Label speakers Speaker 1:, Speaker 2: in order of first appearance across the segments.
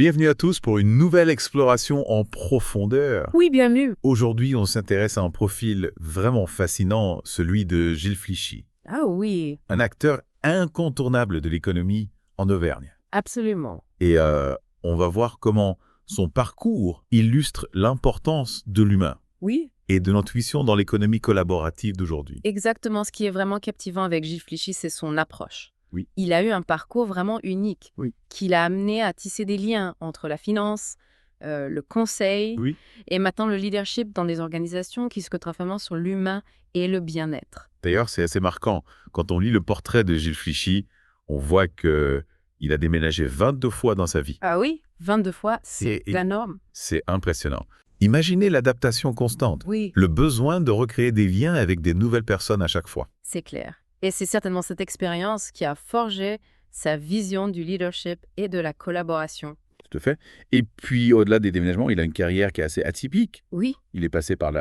Speaker 1: Bienvenue à tous pour une nouvelle exploration en profondeur.
Speaker 2: Oui, bienvenue.
Speaker 1: Aujourd'hui, on s'intéresse à un profil vraiment fascinant, celui de Gilles Flichy,
Speaker 2: Ah oui,
Speaker 1: un acteur incontournable de l'économie en Auvergne.
Speaker 2: absolument.
Speaker 1: Et on va voir comment son parcours illustre l'importance de l'humain
Speaker 2: Oui,
Speaker 1: et de l'intuition dans l'économie collaborative d'aujourd'hui.
Speaker 2: exactement. Ce qui est vraiment captivant avec Gilles Flichy, c'est son approche.
Speaker 1: Oui.
Speaker 2: Il a eu un parcours vraiment unique
Speaker 1: Oui.
Speaker 2: qui l'a amené à tisser des liens entre la finance, le conseil
Speaker 1: Oui.
Speaker 2: et maintenant le leadership dans des organisations qui se concentrent vraiment sur l'humain et le bien-être.
Speaker 1: D'ailleurs, c'est assez marquant. Quand on lit le portrait de Gilles Flichy, on voit qu'il a déménagé 22 fois dans sa vie.
Speaker 2: Ah oui, 22 fois, c'est
Speaker 1: Et-
Speaker 2: énorme.
Speaker 1: C'est impressionnant. Imaginez l'adaptation constante,
Speaker 2: Oui,
Speaker 1: le besoin de recréer des liens avec des nouvelles personnes à chaque fois.
Speaker 2: c'est clair. Et c'est certainement cette expérience qui a forgé sa vision du leadership et de la collaboration.
Speaker 1: Tout à fait. Et puis, au-delà des déménagements, il a une carrière qui est assez atypique.
Speaker 2: Oui.
Speaker 1: Il est passé par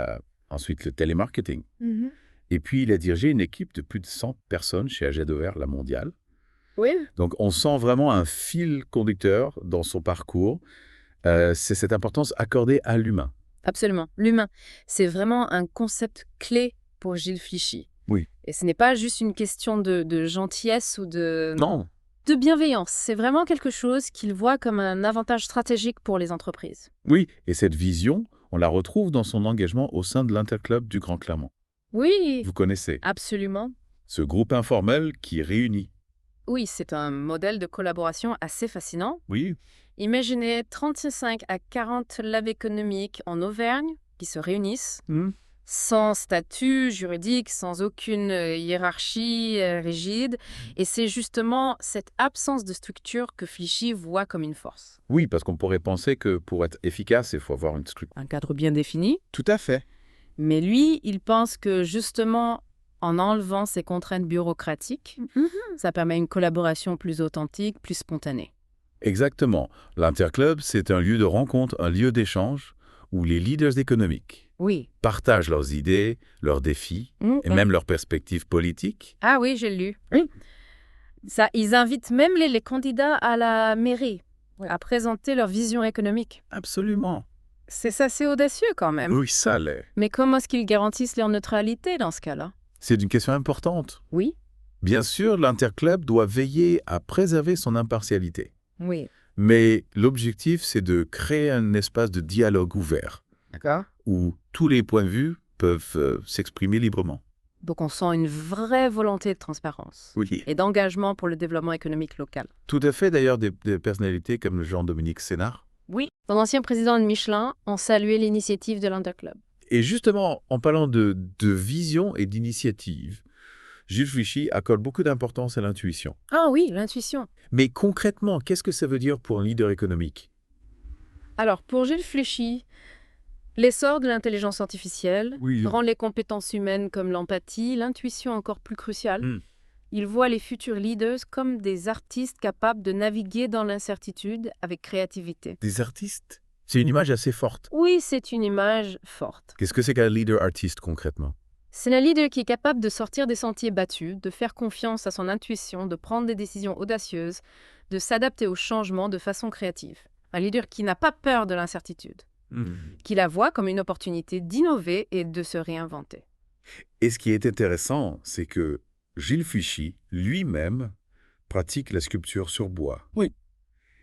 Speaker 1: ensuite le télémarketing. Et puis, il a dirigé une équipe de plus de 100 personnes chez AG2R, la mondiale.
Speaker 2: Oui.
Speaker 1: Donc, on sent vraiment un fil conducteur dans son parcours. C'est cette importance accordée à l'humain.
Speaker 2: Absolument. L'humain, c'est vraiment un concept clé pour Gilles Flichy.
Speaker 1: Oui.
Speaker 2: Et ce n'est pas juste une question de gentillesse ou de bienveillance. C'est vraiment quelque chose qu'il voit comme un avantage stratégique pour les entreprises.
Speaker 1: Oui, et cette vision, on la retrouve dans son engagement au sein de l'Interclub du Grand Clermont.
Speaker 2: Oui,
Speaker 1: Vous connaissez
Speaker 2: absolument.
Speaker 1: ce groupe informel qui réunit.
Speaker 2: Oui, c'est un modèle de collaboration assez fascinant.
Speaker 1: Oui.
Speaker 2: Imaginez 35 à 40 labs économiques en Auvergne qui se réunissent, sans statut juridique, sans aucune hiérarchie rigide. Et c'est justement cette absence de structure que Flichy voit comme une force.
Speaker 1: Oui, parce qu'on pourrait penser que pour être efficace, il faut avoir une structure.
Speaker 2: Un cadre bien défini.
Speaker 1: Tout à fait.
Speaker 2: Mais lui, il pense que justement, en enlevant ces contraintes bureaucratiques, ça permet une collaboration plus authentique, plus spontanée.
Speaker 1: Exactement. L'Interclub, c'est un lieu de rencontre, un lieu d'échange où les leaders économiques
Speaker 2: Oui.
Speaker 1: partagent leurs idées, leurs défis et même leurs perspectives politiques.
Speaker 2: Ah oui, j'ai lu.
Speaker 1: Oui.
Speaker 2: Ça, ils invitent même les candidats à la mairie à présenter leur vision économique.
Speaker 1: Absolument.
Speaker 2: C'est assez audacieux quand même.
Speaker 1: Oui, ça l'est.
Speaker 2: Mais comment est-ce qu'ils garantissent leur neutralité dans ce cas-là?
Speaker 1: C'est une question importante.
Speaker 2: Oui.
Speaker 1: Bien sûr, l'Interclub doit veiller à préserver son impartialité.
Speaker 2: Oui.
Speaker 1: Mais l'objectif, c'est de créer un espace de dialogue ouvert
Speaker 2: D'accord.
Speaker 1: où tous les points de vue peuvent s'exprimer librement.
Speaker 2: Donc on sent une vraie volonté de transparence
Speaker 1: Oui.
Speaker 2: et d'engagement pour le développement économique local.
Speaker 1: Tout à fait, d'ailleurs, des personnalités comme Jean-Dominique Sénard.
Speaker 2: Oui. L'ancien président de Michelin ont salué l'initiative de l'Interclub.
Speaker 1: Et justement, en parlant de vision et d'initiative, Gilles Flichy accorde beaucoup d'importance à l'intuition.
Speaker 2: Ah oui, l'intuition.
Speaker 1: Mais concrètement, qu'est-ce que ça veut dire pour un leader économique?
Speaker 2: Alors, pour Gilles Flichy, l'essor de l'intelligence artificielle rend les compétences humaines comme l'empathie, l'intuition encore plus cruciales. Il voit les futurs leaders comme des artistes capables de naviguer dans l'incertitude avec créativité.
Speaker 1: Des artistes? C'est une image assez forte.
Speaker 2: Oui, c'est une image forte.
Speaker 1: Qu'est-ce que c'est qu'un leader artiste concrètement?
Speaker 2: C'est un leader qui est capable de sortir des sentiers battus, de faire confiance à son intuition, de prendre des décisions audacieuses, de s'adapter aux changements de façon créative. Un leader qui n'a pas peur de l'incertitude, qui la voit comme une opportunité d'innover et de se réinventer.
Speaker 1: Et ce qui est intéressant, c'est que Gilles Flichy, lui-même, pratique la sculpture sur bois.
Speaker 2: Oui.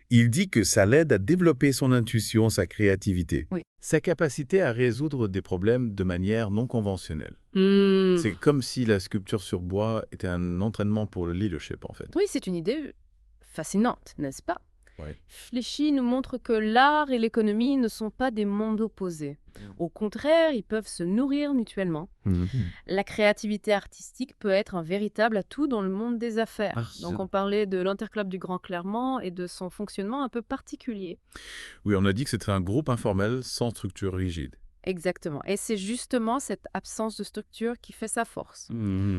Speaker 1: Il dit que ça l'aide à développer son intuition, sa créativité,
Speaker 2: Oui.
Speaker 1: sa capacité à résoudre des problèmes de manière non conventionnelle. C'est comme si la sculpture sur bois était un entraînement pour le leadership, en fait.
Speaker 2: Oui, c'est une idée fascinante, n'est-ce pas?
Speaker 1: Ouais.
Speaker 2: Flichy nous montre que l'art et l'économie ne sont pas des mondes opposés. Au contraire, ils peuvent se nourrir mutuellement. La créativité artistique peut être un véritable atout dans le monde des affaires. Donc on parlait de l'Interclub du Grand Clermont et de son fonctionnement un peu particulier.
Speaker 1: Oui, on a dit que c'était un groupe informel sans structure rigide.
Speaker 2: Exactement. Et c'est justement cette absence de structure qui fait sa force.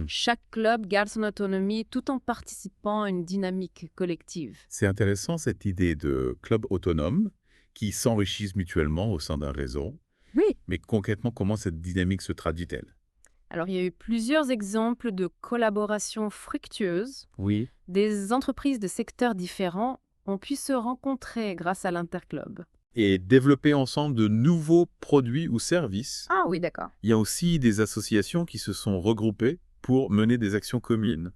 Speaker 2: Chaque club garde son autonomie tout en participant à une dynamique collective.
Speaker 1: C'est intéressant cette idée de club autonome qui s'enrichissent mutuellement au sein d'un réseau.
Speaker 2: Oui.
Speaker 1: Mais concrètement, comment cette dynamique se traduit-elle?
Speaker 2: Alors, il y a eu plusieurs exemples de collaborations fructueuses.
Speaker 1: Oui.
Speaker 2: Des entreprises de secteurs différents on puisse se rencontrer grâce à l'Interclub.
Speaker 1: Et développer ensemble de nouveaux produits ou services.
Speaker 2: Ah oui, d'accord.
Speaker 1: Il y a aussi des associations qui se sont regroupées pour mener des actions communes.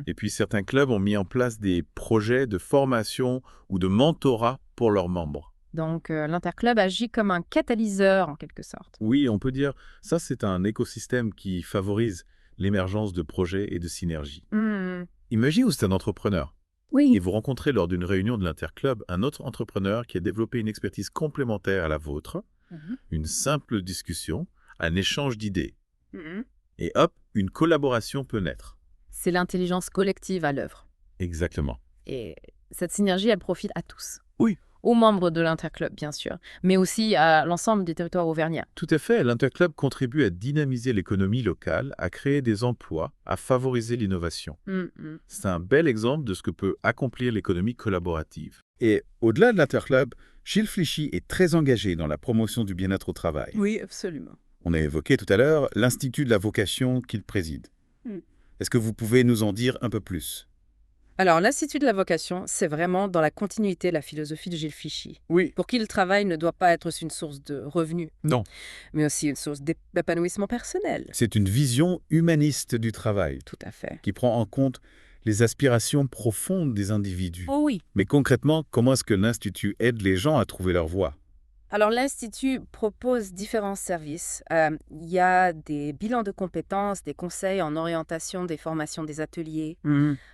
Speaker 1: Et puis certains clubs ont mis en place des projets de formation ou de mentorat pour leurs membres.
Speaker 2: Donc l'Interclub agit comme un catalyseur en quelque sorte.
Speaker 1: Oui, on peut dire, ça c'est un écosystème qui favorise l'émergence de projets et de synergies. Imaginez vous êtes un entrepreneur.
Speaker 2: Oui.
Speaker 1: Et vous rencontrez lors d'une réunion de l'Interclub un autre entrepreneur qui a développé une expertise complémentaire à la vôtre, une simple discussion, un échange d'idées. Et hop, une collaboration peut naître.
Speaker 2: C'est l'intelligence collective à l'œuvre.
Speaker 1: Exactement.
Speaker 2: Et cette synergie, elle profite à tous.
Speaker 1: Oui.
Speaker 2: Aux membres de l'Interclub, bien sûr, mais aussi à l'ensemble des territoires auvergnats.
Speaker 1: Tout à fait. L'Interclub contribue à dynamiser l'économie locale, à créer des emplois, à favoriser l'innovation. C'est un bel exemple de ce que peut accomplir l'économie collaborative.
Speaker 3: Et au-delà de l'Interclub, Gilles Flichy est très engagé dans la promotion du bien-être au travail.
Speaker 2: Oui, absolument.
Speaker 3: On a évoqué tout à l'heure l'Institut de la vocation qu'il préside. Est-ce que vous pouvez nous en dire un peu plus ?
Speaker 2: Alors, l'Institut de la vocation, c'est vraiment dans la continuité de la philosophie de Gilles Flichy.
Speaker 3: Oui.
Speaker 2: Pour qui le travail ne doit pas être une source de revenus,
Speaker 3: Non.
Speaker 2: mais aussi une source d'épanouissement personnel.
Speaker 3: C'est une vision humaniste du travail
Speaker 2: Tout à fait.
Speaker 3: qui prend en compte les aspirations profondes des individus.
Speaker 2: Oh oui.
Speaker 3: Mais concrètement, comment est-ce que l'Institut aide les gens à trouver leur voie ?
Speaker 2: Alors, l'Institut propose différents services. Il y a des bilans de compétences, des conseils en orientation, des formations, des ateliers.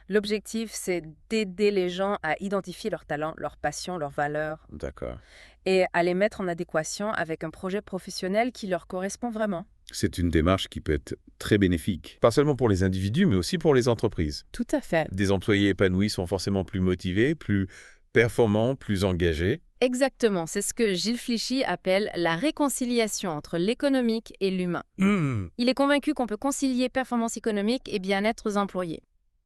Speaker 2: L'objectif, c'est d'aider les gens à identifier leurs talents, leurs passions, leurs valeurs
Speaker 3: D'accord.
Speaker 2: et à les mettre en adéquation avec un projet professionnel qui leur correspond vraiment.
Speaker 3: C'est une démarche qui peut être très bénéfique. Pas seulement pour les individus, mais aussi pour les entreprises.
Speaker 2: Tout à fait.
Speaker 1: Des employés épanouis sont forcément plus motivés, plus performants, plus engagés.
Speaker 2: Exactement, c'est ce que Gilles Flichy appelle la réconciliation entre l'économique et l'humain. Il est convaincu qu'on peut concilier performance économique et bien-être aux employés.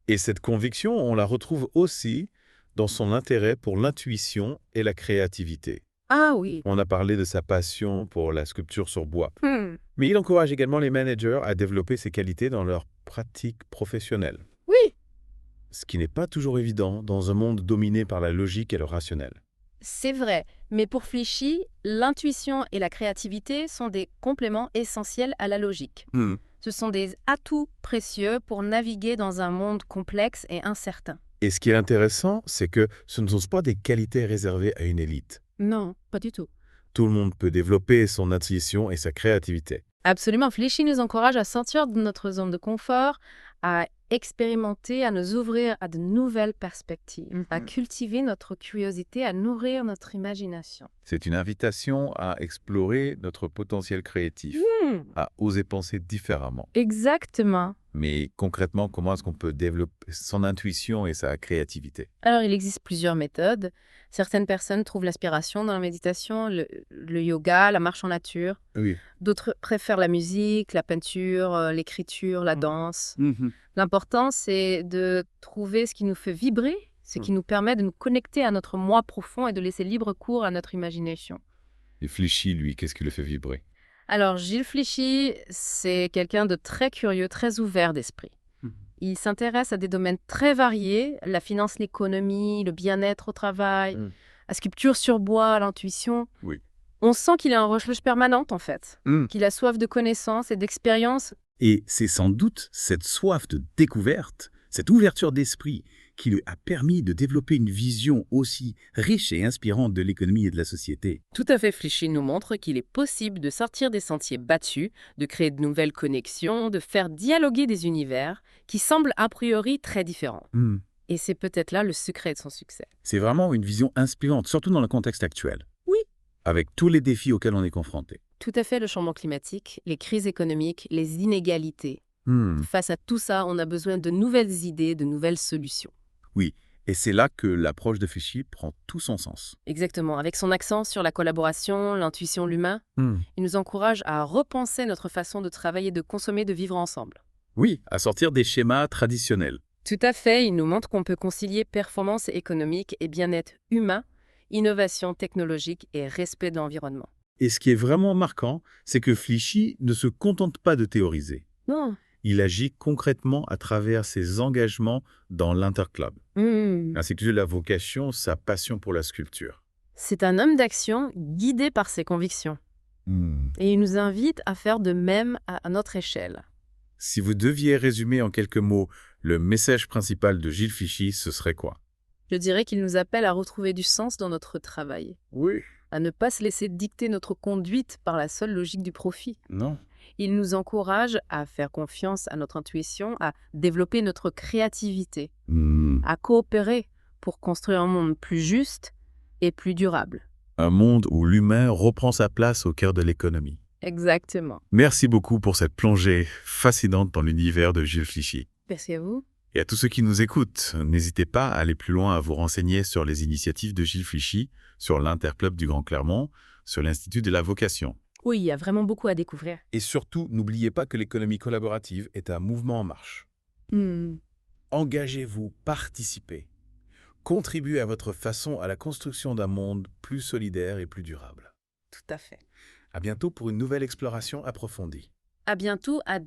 Speaker 1: Et cette conviction, on la retrouve aussi dans son intérêt pour l'intuition et la créativité.
Speaker 2: Ah oui.
Speaker 1: On a parlé de sa passion pour la sculpture sur bois. Mais il encourage également les managers à développer ces qualités dans leur pratique professionnelle.
Speaker 2: Oui.
Speaker 1: Ce qui n'est pas toujours évident dans un monde dominé par la logique et le rationnel.
Speaker 2: C'est vrai, mais pour Flichy, l'intuition et la créativité sont des compléments essentiels à la logique. Ce sont des atouts précieux pour naviguer dans un monde complexe et incertain.
Speaker 1: Et ce qui est intéressant, c'est que ce ne sont pas des qualités réservées à une élite.
Speaker 2: Non, pas du tout.
Speaker 1: Tout le monde peut développer son intuition et sa créativité.
Speaker 2: Absolument, Flichy nous encourage à sortir de notre zone de confort, à expérimenter, à nous ouvrir à de nouvelles perspectives, à cultiver notre curiosité, à nourrir notre imagination.
Speaker 1: C'est une invitation à explorer notre potentiel créatif, à oser penser différemment.
Speaker 2: Exactement.
Speaker 1: Mais concrètement, comment est-ce qu'on peut développer son intuition et sa créativité?
Speaker 2: Alors, il existe plusieurs méthodes. Certaines personnes trouvent l'inspiration dans la méditation, le yoga, la marche en nature.
Speaker 1: Oui.
Speaker 2: D'autres préfèrent la musique, la peinture, l'écriture, la danse. L'important, c'est de trouver ce qui nous fait vibrer, ce qui nous permet de nous connecter à notre moi profond et de laisser libre cours à notre imagination.
Speaker 1: Et Flichy, lui, qu'est-ce qui le fait vibrer?
Speaker 2: Alors, Gilles Flichy, c'est quelqu'un de très curieux, très ouvert d'esprit. Il s'intéresse à des domaines très variés, la finance, l'économie, le bien-être au travail, la sculpture sur bois, l'intuition.
Speaker 1: Oui.
Speaker 2: On sent qu'il est en recherche permanente, en fait, qu'il a soif de connaissances et d'expériences.
Speaker 3: Et c'est sans doute cette soif de découverte, cette ouverture d'esprit qui lui a permis de développer une vision aussi riche et inspirante de l'économie et de la société.
Speaker 2: Tout à fait, Flichy nous montre qu'il est possible de sortir des sentiers battus, de créer de nouvelles connexions, de faire dialoguer des univers qui semblent a priori très différents. Et c'est peut-être là le secret de son succès.
Speaker 3: C'est vraiment une vision inspirante, surtout dans le contexte actuel.
Speaker 2: Oui.
Speaker 3: Avec tous les défis auxquels on est confronté.
Speaker 2: Tout à fait, le changement climatique, les crises économiques, les inégalités. Face à tout ça, on a besoin de nouvelles idées, de nouvelles solutions.
Speaker 3: Oui, et c'est là que l'approche de Flichy prend tout son sens.
Speaker 2: Exactement. Avec son accent sur la collaboration, l'intuition, l'humain, il nous encourage à repenser notre façon de travailler, de consommer, de vivre ensemble.
Speaker 3: Oui, à sortir des schémas traditionnels.
Speaker 2: Tout à fait. Il nous montre qu'on peut concilier performance économique et bien-être humain, innovation technologique et respect de l'environnement.
Speaker 3: Et ce qui est vraiment marquant, c'est que Flichy ne se contente pas de théoriser.
Speaker 2: Non.
Speaker 1: Il agit concrètement à travers ses engagements dans l'Interclub, ainsi que la vocation, sa passion pour la sculpture.
Speaker 2: C'est un homme d'action guidé par ses convictions. Et il nous invite à faire de même à notre échelle.
Speaker 1: Si vous deviez résumer en quelques mots le message principal de Gilles Fichy, ce serait quoi?
Speaker 2: Je dirais qu'il nous appelle à retrouver du sens dans notre travail,
Speaker 1: Oui.
Speaker 2: à ne pas se laisser dicter notre conduite par la seule logique du profit.
Speaker 1: Non.
Speaker 2: Il nous encourage à faire confiance à notre intuition, à développer notre créativité, à coopérer pour construire un monde plus juste et plus durable.
Speaker 1: Un monde où l'humain reprend sa place au cœur de l'économie.
Speaker 2: Exactement.
Speaker 1: Merci beaucoup pour cette plongée fascinante dans l'univers de Gilles Fichy.
Speaker 2: Merci à vous.
Speaker 1: Et à tous ceux qui nous écoutent, n'hésitez pas à aller plus loin, à vous renseigner sur les initiatives de Gilles Fichy, sur l'Interclub du Grand Clermont, sur l'Institut de la Vocation.
Speaker 2: Oui, il y a vraiment beaucoup à découvrir.
Speaker 3: Et surtout, n'oubliez pas que l'économie collaborative est un mouvement en marche. Engagez-vous, participez. Contribuez à votre façon à la construction d'un monde plus solidaire et plus durable.
Speaker 2: Tout à fait.
Speaker 3: À bientôt pour une nouvelle exploration approfondie.
Speaker 2: À bientôt à